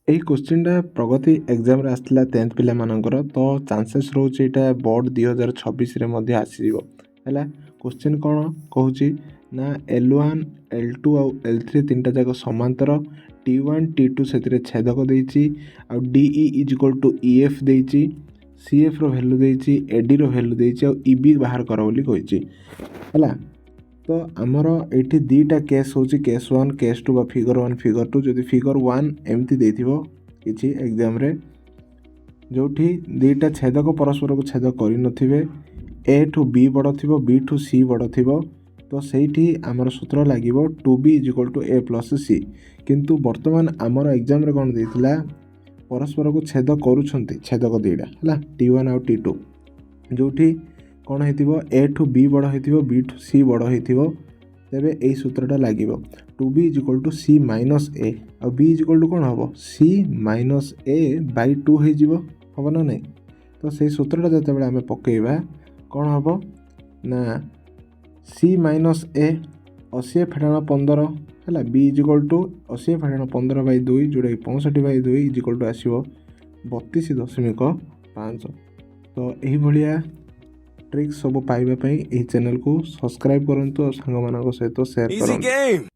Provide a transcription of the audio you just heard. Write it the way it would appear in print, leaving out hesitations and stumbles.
এই क्वेश्चनटा प्रगति एग्जाम रे आसला 10th पिला मानकर तो चांसेस रोचे एटा बोर्ड 2026 रे मध्ये आसीबो हैला। क्वेश्चन कोन कहूची ना L1 L2 और L3 तीनटा जाक समांतर T1 T2 सेतिरे छेदक देइची आ DE = EF देइची CF रो वैल्यू देइची AD रो वैल्यू देइची और EB बाहर कर बोली कहिची हैला। तो आमर ये दीटा केस होची केस 1 केस 2 बा फिगर 1 फिगर 2 जदि फिगर 1 एमती देथिबो किछि एग्जाम रे जोठी दीटा छेदक परस्पर को छेद करि नथिबे A टू B बड़ थिबो B टू C बड़ थिबो तो सेठी आमर सूत्र लागिबो 2B = A + C किंतु वर्तमान आमर एग्जाम रे कोन देथिला परस्पर को छेद करूछंती छेदक दीटा हला T1 और T2 जोठी कौन हेतिबो A टू B बड़ हेतिबो B टू C बड़ हेतिबो तेबे एई सूत्रटा लागिबो 2B = C - A और B = कोन हबो C - A / 2 हे जिवो हबो ना नै। तो सेई सूत्रटा जते बेले हमें पकेइबा कोन हबो ना C - A 80/15 हला B = 80/15/2 जोडा 65/2 = आसीबो 32.5। तो एही भलिया ट्रिक्स सब पाइबा पई एही चैनल को सब्सक्राइब करंतु और सांग मानक सहित शेयर करंतु।